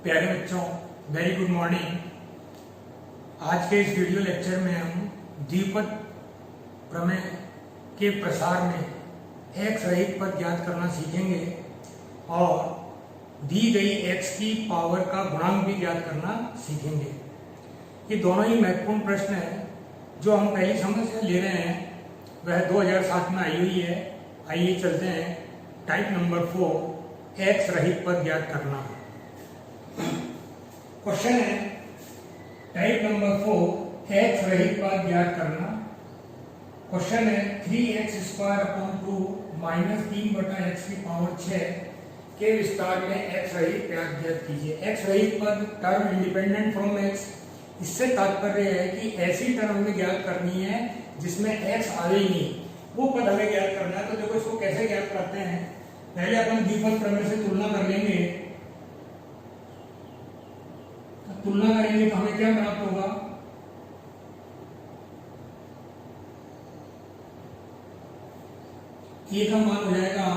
प्यारे बच्चों, very good morning. आज के इस वीडियो लेक्चर में हम द्विपद प्रमेय के प्रसार में एक्स रहित पद ज्ञात करना सीखेंगे और दी गई एक्स की पावर का गुणांक भी ज्ञात करना सीखेंगे। ये दोनों ही महत्वपूर्ण प्रश्न है। जो हम पहली समस्या ले रहे हैं वह 2007 में आई हुई है। आइए चलते हैं टाइप नंबर 4, एक्स रहित पद ज्ञात करना। क्वेश्चन है टाइप नंबर 4, एक्स रहित पद ज्ञात करना। क्वेश्चन है 3x² माइनस 3/x की पावर 6 के विस्तार में एक्स रहित पद ज्ञात कीजिए। एक्स रहित पद टर्म इंडिपेंडेंट फ्रॉम एक्स, इससे तात्पर्य है कि ऐसी टर्म हमें ज्ञात करनी है जिसमें एक्स आवे ही नहीं, वो पद हमें ज्ञात करना है। तो देखो इसको कैसे ज्ञात करते हैं। पहले अपन द्विपद प्रमेय से तुलना कर लेंगे। तुलना करेंगे तो हमें क्या प्राप्त होगा, ए का मान हो जाएगा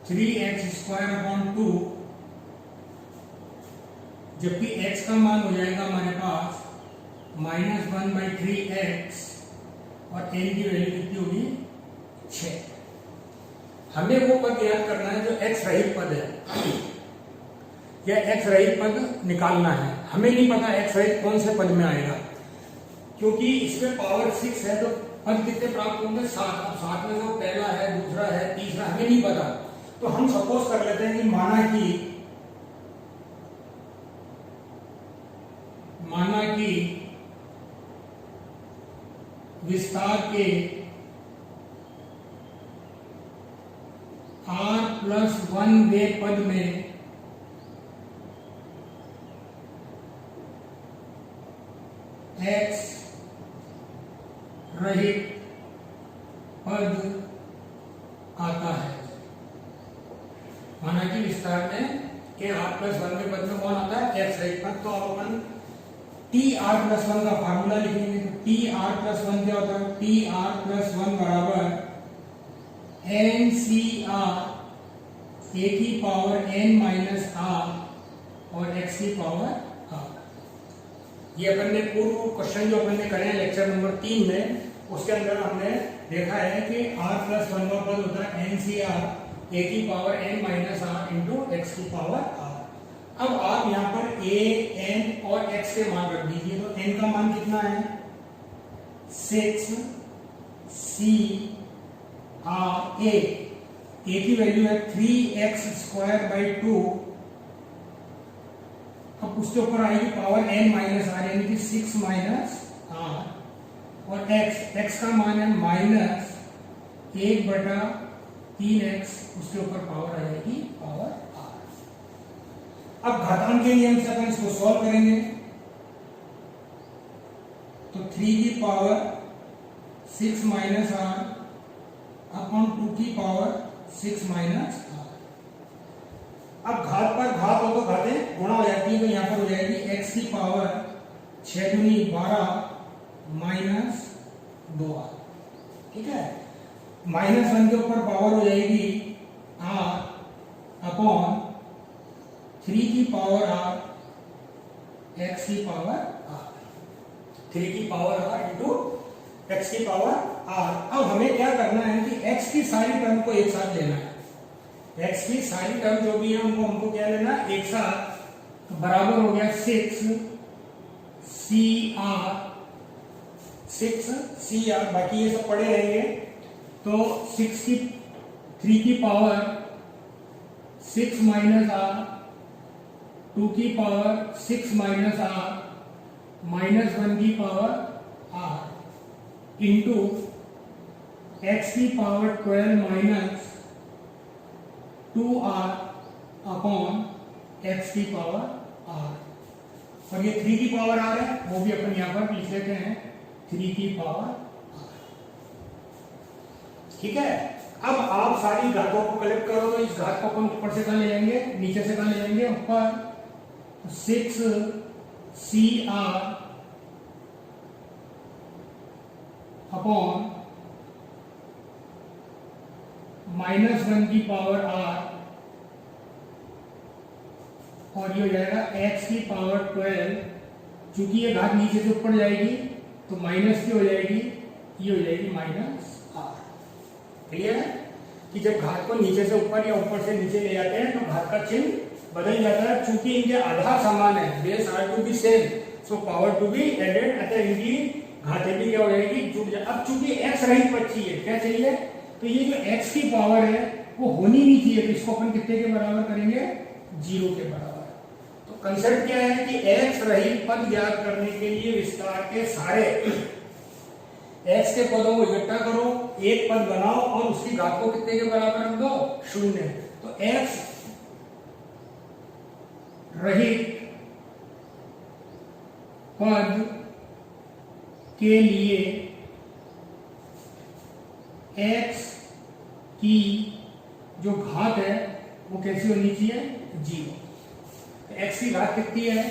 3x²/2, जबकि x का मान हो जाएगा हमारे पास -1/3x और n की वैल्यू कितनी होगी 6। हमें वो पद ज्ञात करना है जो x रहित पद है, या एक्स रहित पद निकालना है। हमें नहीं पता एक्स रहित कौन से पद में आएगा, क्योंकि इसमें पावर 6 है तो पद कितने प्राप्त होंगे 7। अब 7 में जो पहला है, दूसरा है, तीसरा हमें नहीं पता। तो हम सपोज कर लेते हैं कि माना कि विस्तार के r+1 वे पद में एक्स रहित पद आता है। माना कि विस्तार में के r+1 के पद में कौन आता है, एक्स रहित पद। तो अब अपन tr+1 का फार्मूला लिखेंगे। तो tr+1 क्या होता है, tr+1 बराबर ncr a की पावर n माइनस r और x की पावर r। ये अपन ने पूर्व क्वेश्चन जो अपन ने करे हैं लेक्चर नंबर 3 में, उसके अंदर हमने देखा है कि r+1 का पद होता है ncr a की power n minus r into x की पावर r। अब आप यहाँ पर a, n और x के मान रख दीजिए। तो n का मान कितना है 6 c r a की वैल्यू है 3x²/2। अब उसके ऊपर आएगी पावर n माइनस आर, यानी कि 6 माइनस आर, और x का मान है -1/3x, उसके ऊपर पावर आ जाएगी पावर r। अब घातांक के नियम से अपन इसको सॉल्व करेंगे। तो 3 की पावर 6 माइनस आर अपॉन 2 की पावर 6 माइनस आर। अब घात पर घात हो तो घातें गुणा हो जाती है। तो यहां पर हो जाएगी x की पावर 6 दूनी 12 माइनस 2r। ठीक है, -1 के ऊपर पावर हो जाएगी r अपॉन 3 की पावर r x की पावर r, 3 की पावर r इंटू x की पावर r। अब हमें क्या करना है कि x की सारी टर्म को एक साथ लेना है। x की सारी टर्म जो भी है उनको हमको क्या लेना है, एक साथ। तो बराबर हो गया 6cr, बाकी ये सब पड़े रहेंगे। तो 3 की पावर 6 माइनस r, 2 की पावर 6 माइनस r, -1 की पावर r इंटू x की power 12 minus 2r upon x की पावर r। और ये 3 की पावर r है, वो भी अपन यहां पर लिख लेते हैं 3 की पावर r। ठीक है, अब आप सारी घातों को कलेक्ट करो। तो इस घात को अपन ऊपर से कहां ले जाएंगे, नीचे से कहां ले जाएंगे, ऊपर। 6cr अपॉन -1 की पावर r और ये हो जाएगा x की पावर 12, चूंकि ये घात नीचे से ऊपर जाएगी तो माइनस की हो जाएगी, ये हो जाएगी माइनस r। क्लियर है कि जब घात को नीचे से ऊपर या ऊपर से नीचे ले जाते हैं तो घात का चिन्ह बदल जाता है, चूंकि इनके आधार समान है, base are to be same, so power to be added, अतः इनकी घातें भी क्या हो जाएगी, जुड़ जाए। अब चूंकि x रहित पद चाहिए, क्या चाहिए, तो ये जो x की पावर है वो होनी नहीं चाहिए, तो इसको अपन कितने के बराबर करेंगे, 0 के बराबर। तो कंसेप्ट क्या है कि x रहित पद ज्ञात करने के लिए विस्तार के सारे x के पदों को इकट्ठा करो, एक पद बनाओ और उसकी घात को कितने के बराबर रख दो, 0। तो x रहित पद के लिए x की जो घात है वो कैसी होनी चाहिए, 0। x की घात कितनी है,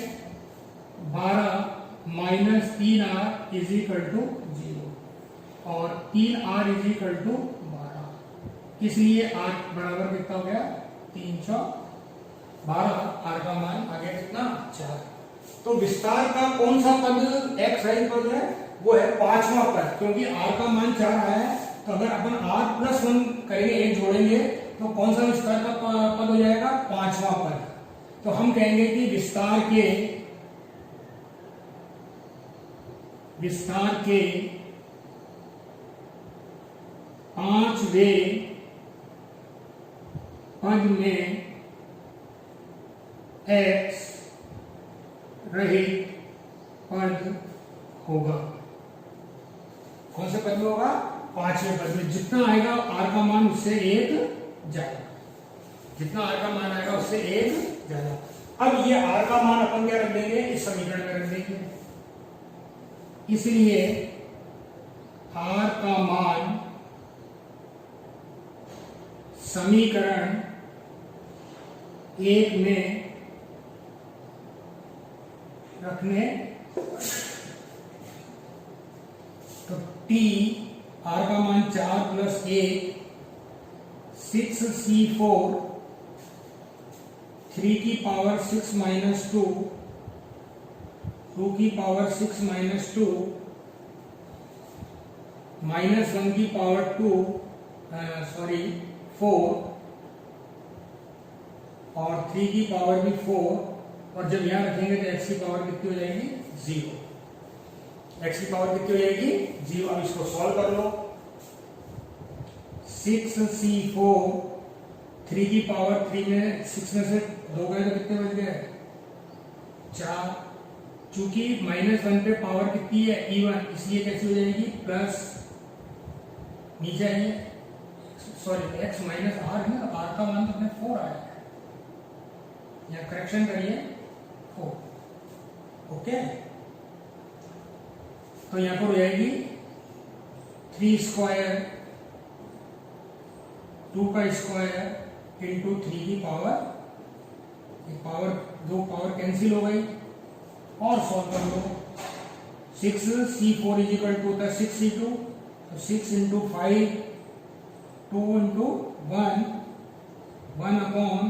12 minus 3r is equal to 0 और 3r इज इक्वल टू 12, इसलिए r बराबर कितना हो गया, 312, r का मान आ गया कितना, 4। तो विस्तार का कौन सा पद x रहित पद है, वो है 5वां पद, क्योंकि r का मान 4 आया है, तो अगर अपन r+1 करेंगे, एक जोड़ेंगे, तो कौन सा विस्तार का पद हो जाएगा, 5वां पद। तो हम कहेंगे कि विस्तार के 5वें पद में x रहित पद होगा। कौन से पद में होगा, 5वें पद में। जितना आएगा r का मान उससे 1 जाएगा, जितना r का मान आएगा उससे 1 जाएगा। अब ये r का मान अपन क्या रख देंगे, इस समीकरण में रख देंगे, इसलिए r का मान समीकरण 1 में रखने, तो t r का मान 4 प्लस 1 6c4 3 की पावर 6 माइनस 2 2 की पावर 6 माइनस 2 माइनस 1 की पावर 2 4 और 3 की पावर भी 4, और जब यहां रखेंगे तो x की पावर कितनी हो जाएगी, 0। x की पावर कितनी हो जाएगी, 0। अब इसको सॉल्व कर लो, 6c4 3 की पावर 3 में 6 में से 2 गए तो कितने बच गए, 4। चूंकि -1 पे पावर कितनी है, इवन, इसलिए कैसी हो जाएगी, प्लस, नीचे आइए, सॉरी x माइनस r है ना, r का मान तो अपने 4 आया है, यहाँ करेक्शन करिए 4, ओके। तो यहाँ पर हो जाएगी 3 स्क्वायर 2 का स्क्वायर इंटू 3 की पावर, दो पावर कैंसिल हो गई, और सॉल्व कर लो, 6c4 इज इक्वल टू होता है 6c2, तो 6 इंटू 5 2 इंटू 1 अपॉन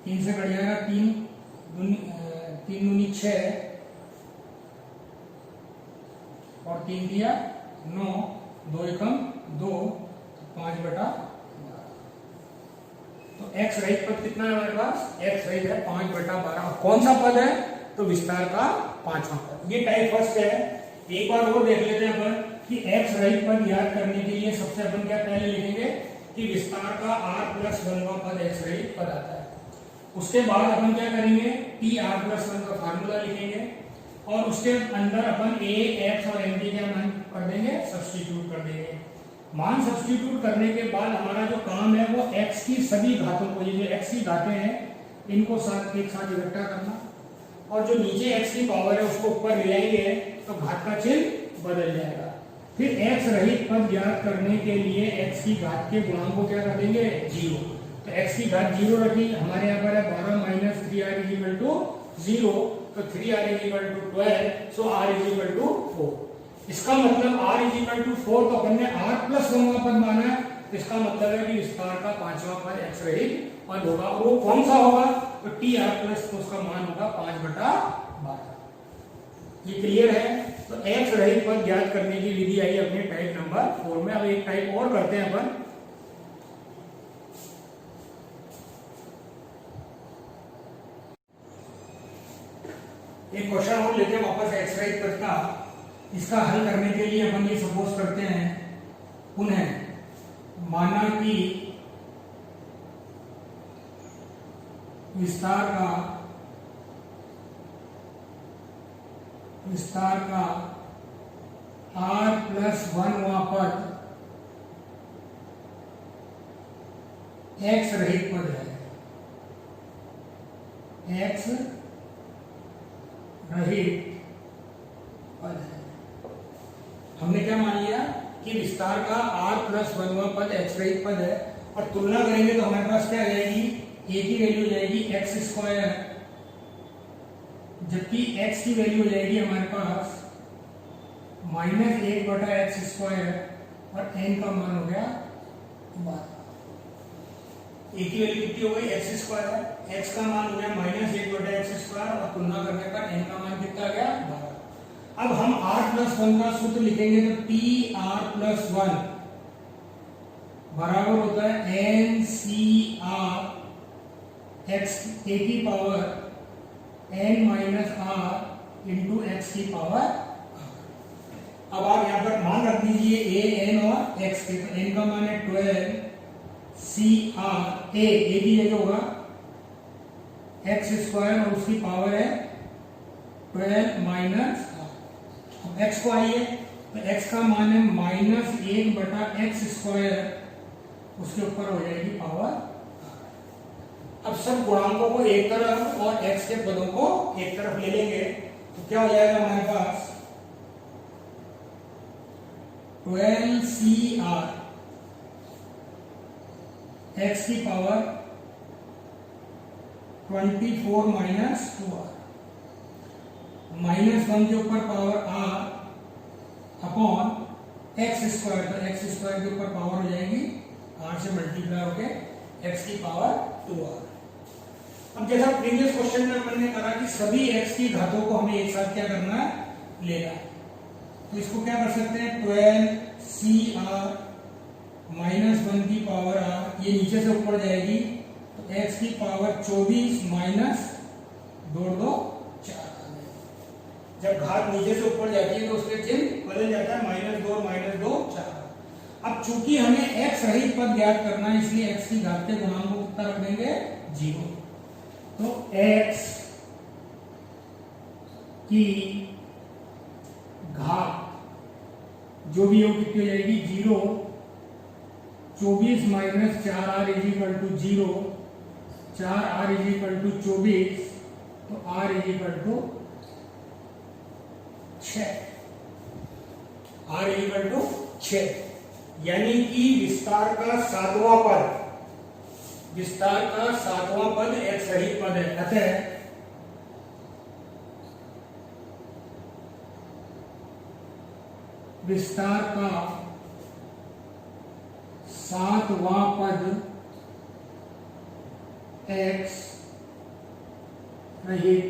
3 से कट जाएगा, 3 दूनी 6 और 3 दिया 9, 2 एकम 2, 5/12। तो x रहित पद कितना है हमारे पास, x रहित है 5/12। कौन सा पद है, तो विस्तार का 5वां पद। ये टाइप फर्स्ट है। एक बार और देख लेते हैं अपन कि x रहित पद याद करने के लिए सबसे अपन क्या पहले लिखेंगे कि विस्तार का r+1वां पद x रहित पद आता है। उसके बाद अपन क्या करेंगे, tr+1 का फार्मूला लिखेंगे और उसके अंदर अपन a, x और m के मान कर देंगे, सब्स्टिट्यूट कर देंगे। मान सब्स्टिट्यूट करने के बाद हमारा जो काम है वो x की सभी घातों को, ये जो x की घातें हैं इनको एक साथ इकट्ठा करना, और जो नीचे x की पावर है उसको ऊपर ले जाएंगे तो घात का चिन्ह बदल जाएगा। फिर x रहित पद ज्ञात करने के लिए x की घात के गुणांक को क्या कर देंगे, 0। तो x की घात 0 रखी, हमारे यहाँ पर है 12 minus 3r is equal to 0, तो 3r is equal to 12, so r is equal to 4। इसका मतलब r इज इक्वल टू 4, तो अपन ने r+1 पद माना है, तो तो इसका मतलब है कि विस्तार का पांचवा पद x रहित पद होगा। और वो कौन सा होगा? तो टी आर प्लस, तो उसका मान होगा 5/12। ये क्लियर है? तो x रहित पद ज्ञात करने की विधि आई अपने टाइप नंबर 4 में। अब एक टाइप और करते हैं अपन। एक क्वेश्चन और लेते हैं वापस x रहित पद का। इसका हल करने के लिए अपन ये सपोज करते हैं, पुनः माना कि विस्तार का r+1वां पद x रहित पद है, x रहित पद है। हमने क्या मान लिया कि विस्तार का r+1वां पद x रहित पद है, और तुलना करेंगे तो हमारे पास क्या आ जाएगी? a की वैल्यू हो जाएगी x², जबकि x की वैल्यू हो जाएगी हमारे पास -1/x², और n का मान हो गया 12। a की वैल्यू कितनी हो गई? x², x का मान हो गया -1/x², और तुलना करने पर n का मान कितना आ गया? 12। अब हम r+1 का सूत्र लिखेंगे तो tr+1 बराबर होता है NCR x a की power n minus r into x की पावर r। अब आप यहां पर मान रख दीजिए a n और x के, तो n का मान है 12 CR a की जगह होगा x² और उसकी पावर है 12 माइनस r। अब x को आइए तो x का मान है -1/x², उसके ऊपर हो जाएगी पावर। अब सब गुणांकों को एक तरफ और x के पदों को एक तरफ ले लेंगे तो क्या हो जाएगा हमारे पास? 12CR x की पावर 24 माइनस 2r, -1 के ऊपर पावर r अपॉन x², तो x² के ऊपर पावर हो जाएगी r से मल्टीप्लाई होके x की पावर 2r। अब जैसा प्रीवियस क्वेश्चन में अपन ने करा कि सभी x की घातों को हमें एक साथ क्या करना है? लेना है। तो इसको क्या कर सकते हैं? 12CR -1 की पावर r, ये नीचे से ऊपर जाएगी तो x की पावर 24 माइनस 2 4। जब घात नीचे से ऊपर जाती है तो उसके चिन्ह बदल जाता है, -2 4। अब चूंकि हमें x रहित पद ज्ञात करना है, इसलिए x की घात के गुणांक को कितना रख देंगे? 0। तो x की घात जो भी हो कितनी हो जाएगी? 0। 24 minus 4r is equal to 0, 4r is equal to 24, तो r is equal to 6, r is equal to 6। यानी कि विस्तार का सातवां पद x रहित पद है। अतः विस्तार का सातवां पद x रहित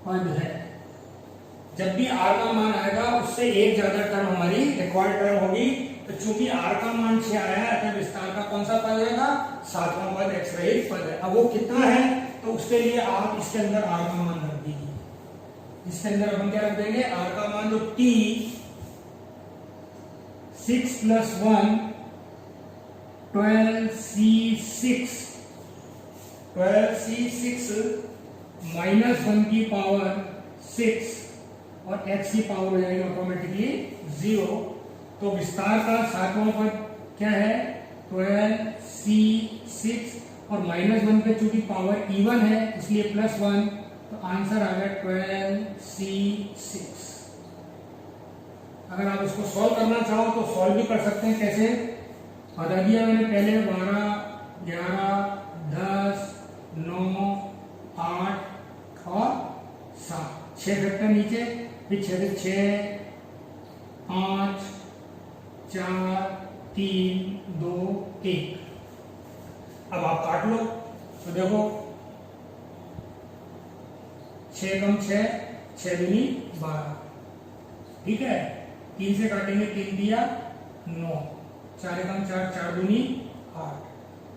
पद है। जब भी r का मान आएगा उससे एक ज्यादा टर्म हमारी रिक्वायर्ड टर्म होगी, तो चूंकि r का मान 6 आया है, अतः विस्तार का कौन सा पद रहेगा? सातवां पद x रहित पद है। अब वो कितना है? तो उसके लिए आप इसके अंदर r का मान रख दीजिए। इसके अंदर हम क्या रख देंगे? r का मान, तो t 6 + 1 12C6 -1 की पावर 6 और x की पावर हो जाएगी ऑटोमेटिकली 0। तो विस्तार का सातवां पद क्या है? 12C6 और -1 पे चूंकि पावर इवन है इसलिए +1, तो आंसर आ गया 12C6। अगर आप इसको सॉल्व करना चाहो तो सॉल्व भी कर सकते हैं। कैसे बता दिया मैंने पहले? 12, 11, 10, 9, 8 और 7, 6 फैक्टर नीचे, फिर 6 से 6, 5, 4, 3 2 1। अब आप काट लो तो देखो 6 कम 6, 6 दूनी 12, ठीक है। 3 से काटेंगे 3 दिया 9, 4 कम 4, 4 दूनी 8,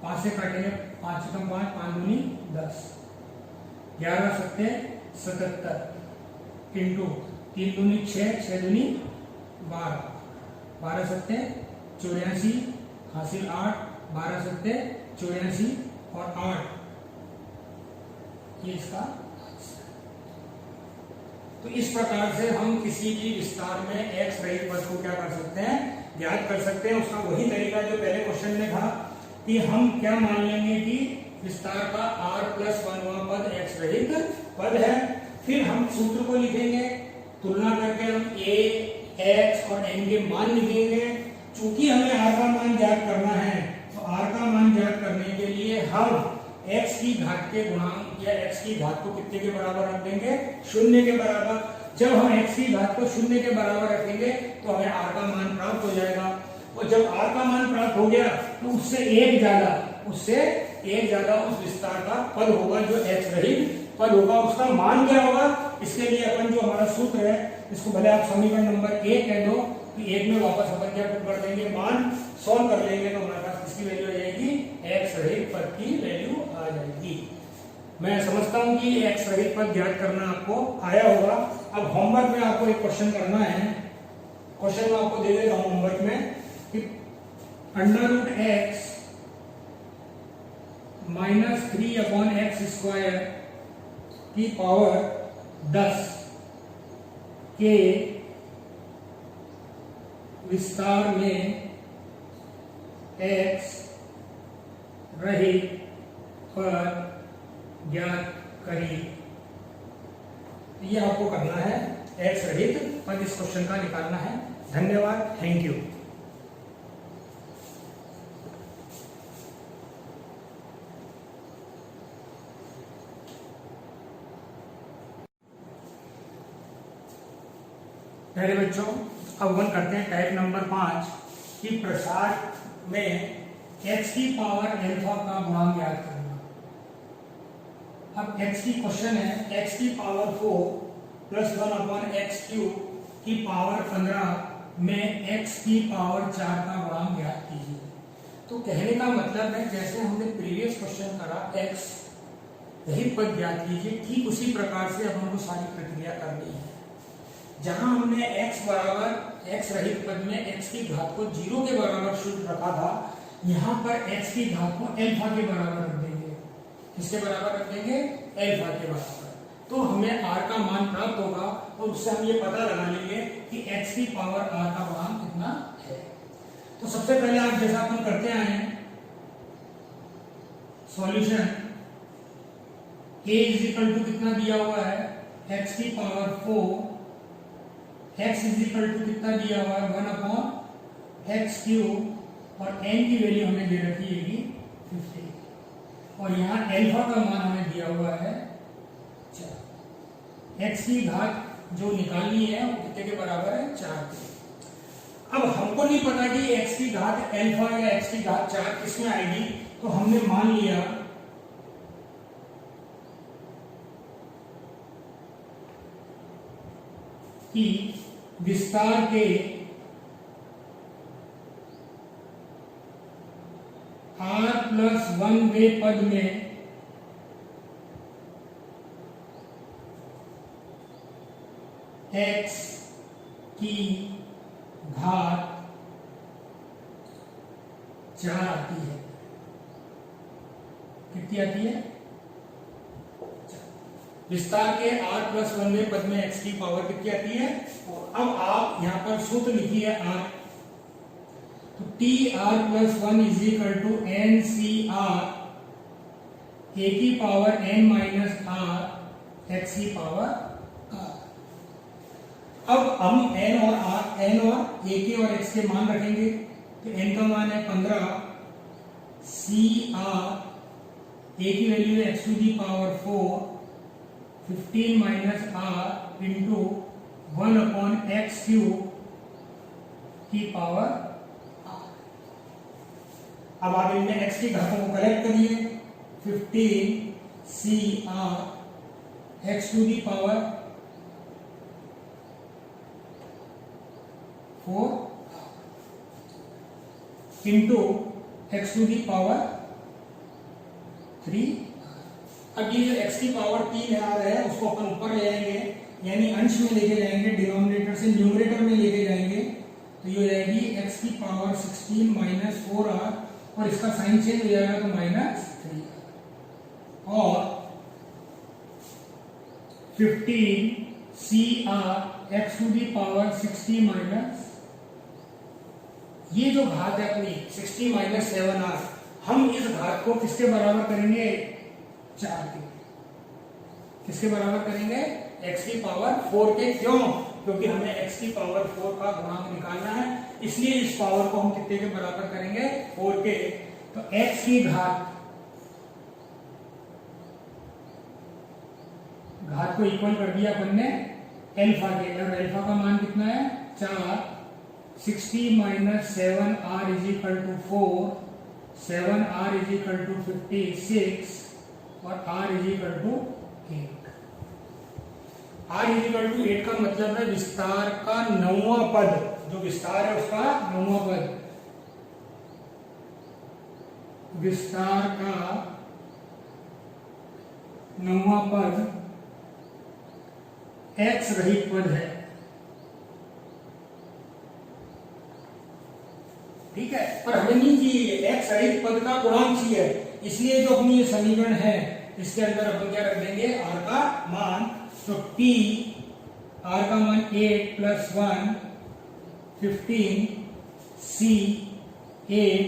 5 से काटेंगे 5 कम 5, 5 दूनी 10, 11 सत्ते 77 इंटू 3 दूनी 6, 6 दूनी 12, 12 सत्ते 84 हासिल 8, 12 सत्ते 84 और 8, ये इसका। तो इस प्रकार से हम किसी भी विस्तार में एक्स रहित पद को क्या कर सकते हैं, ज्ञात कर सकते हैं। उसका वही तरीका जो पहले क्वेश्चन में था कि हम क्या मान लेंगे कि विस्तार का r+1वां पद एक्स रहित पद है। फिर हम सूत्र को लिखेंगे, तुलना करके हम a, x और n के मान लिखेंगे। चूंकि हमें r का मान ज्ञात करना है तो r का मान ज्ञात करने के लिए हम x की घात के गुणांक या x की घात को कितने के बराबर रख देंगे, 0 के बराबर। जब हम x की घात को 0 के बराबर रखेंगे तो हमें r का मान प्राप्त हो जाएगा। और जब r का मान प्राप्त हो गया तो उससे एक ज्यादा उस विस्तार का पद होगा जो x रहित पद होगा। उसका मान क्या होगा, इसके लिए अपन जो हमारा सूत्र है, इसको भले आप समीकरण नंबर 1 कह दो, तो 1 में वापस अपन क्या कर देंगे, मान सॉल्व कर लेंगे तो हमारे पास किसकी वैल्यू आ जाएगी, एक्स रहित पद की वैल्यू आ जाएगी। मैं समझता हूं कि एक्स रहित पद ज्ञात करना आपको आया होगा। अब होमवर्क में आपको एक क्वेश्चन करना है। क्वेश्चन में आपको दे देता हूं होमवर्क में कि √x - 3/x² की पावर 10 के विस्तार में x रहित पद ज्ञात करिए। ये आपको करना है, x रहित पद इस क्वेश्चन का निकालना है। धन्यवाद, थैंक यू। पहले बच्चों अब अपन करते हैं टाइप नंबर 5 कि प्रसार में x की पावर अल्फा का गुणांक ज्ञात करना। अब x की क्वेश्चन है, x की पावर 4 + 1/x³ की पावर 15 में x की पावर 4 का गुणांक ज्ञात कीजिए। तो कहने का मतलब है जैसे हमने प्रीवियस क्वेश्चन करा x रहित पद ज्ञात कीजिए, ठीक उसी प्रकार से अब हमको सारी प्रक्रिया करनी है। जहां हमने x बराबर x रहित पद में x की घात को 0 के बराबर शुद्ध रखा था, यहाँ पर x की घात को अल्फा के बराबर रख देंगे। किसके बराबर रख देंगे, अल्फा के बराबर। तो हमें r का मान प्राप्त होगा और उससे हम ये पता लगा लेंगे कि x की पावर r का गुणांक कितना है। तो सबसे पहले आप जैसा अपन करते आए हैं, सॉल्यूशन a = कितना दिया हुआ है, x की पावर 4, x कितना दिया हुआ है 1/x³ और n की वैल्यू हमें दे रखी है 50 और यहाँ अल्फा का मान हमें दिया हुआ है 4। x की घात जो निकालनी है वो कितने के बराबर है, 4 के। अब हमको नहीं पता कि x की घात अल्फा या x की घात 4 किसमें आएगी, तो हमने मान लिया कि विस्तार के r+1वें पद में x की घात 4 आती है। कितनी आती है, विस्तार के r+1वें पद में x की पावर कितनी आती है। और अब आप यहां पर सूत्र लिखिए r, तो tr+1 = ncr a की पावर n - r x की पावर r। अब हम n और a के और x के मान रखेंगे। तो n का मान है 15, cr a की वैल्यू है x⁴, 15 - r इंटू 1/x³ की पावर r। अब आप इनमें x की घातों को कलेक्ट करिए। 15 CR x to the power 4 into x to the power 3। अब ये जो x की पावर 3 आ रहा है उसको अपन ऊपर ले आएंगे, यानी अंश में लेके जाएंगे, डिनोमिनेटर से न्यूमरेटर में लेके जाएंगे, तो ये हो जाएगी x की पावर 16 माइनस 4r, और इसका साइन चेंज हो जाएगा तो -3, और 15 CR x to the power 60 minus, ये जो घात है अपनी 60 माइनस 7r, हम इस घात को किसके बराबर करेंगे? 4 के। किसके बराबर करेंगे? x की पावर 4 के। क्यों? क्योंकि हमें x की पावर 4 का गुणांक निकालना है, इसलिए इस पावर को हम कितने के बराबर करेंगे? 4 के। तो x की घात को इक्वल कर दिया अपन ने अल्फा के, और अल्फा का मान कितना है? 4। 60 माइनस 7r is equal to 4, 7r is equal to 56, और r is equal to 8। r is equal to 8 का मतलब है विस्तार का 9वां पद, जो विस्तार है उसका 9वां पद, विस्तार का 9वां पद x रहित पद है। ठीक है, पर हमें नहीं चाहिए, x रहित पद का गुणांक चाहिए, इसलिए जो अपनी ये समीकरण है इसके अंदर अपन क्या रख देंगे? r का मान। तो p r का मान 8 प्लस 1 15 c 8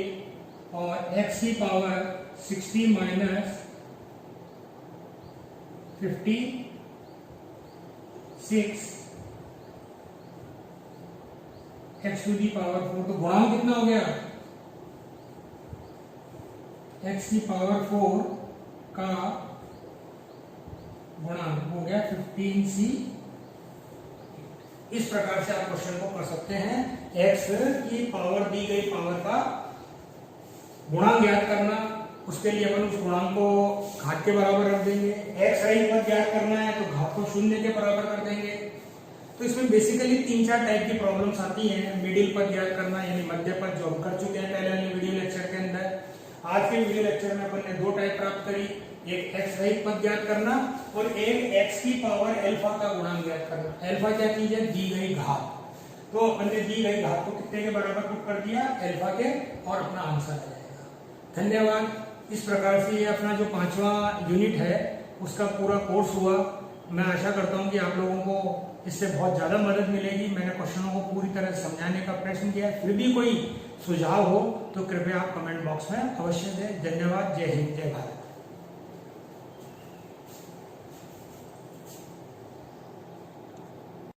और x की power 60 minus 56 x to the power 4। तो गुणांक कितना हो गया? x की पावर 4 का गुणांक हो गया 15c। इस प्रकार से आप क्वेश्चन को कर सकते हैं। x की पावर दी गई पावर का गुणांक ज्ञात करना, उसके लिए अपन उस गुणांक को घात के बराबर रख देंगे। x रहित पद ज्ञात करना है तो घात को 0 के बराबर कर देंगे। तो इसमें बेसिकली 3-4 टाइप की प्रॉब्लम्स आती हैं। मिडिल पद ज्ञात करना, यानी मध्य पद, जो हम कर चुके हैं पहले वाले वीडियो लेक्चर के अंदर। आज के वीडियो लेक्चर में अपन ने 2 टाइप प्राप्त करी, एक x रहित पद ज्ञात करना और एक x की पावर अल्फा का गुणांक ज्ञात करना। अल्फा क्या चीज है? दी गई घात। तो अपन ने दी गई घात को कितने के बराबर पुट कर दिया? अल्फा के, और अपना आंसर आ जाएगा। धन्यवाद। इस प्रकार से ये अपना जो 5वां यूनिट है उसका पूरा कोर्स हुआ। मैं आशा करता हूँ कि आप लोगों को इससे बहुत ज्यादा मदद मिलेगी। मैंने क्वेश्चनों को पूरी तरह समझाने का प्रयत्न किया। फिर भी कोई सुझाव हो तो कृपया आप कमेंट बॉक्स में अवश्य दें। धन्यवाद। जय हिंद, जय भारत।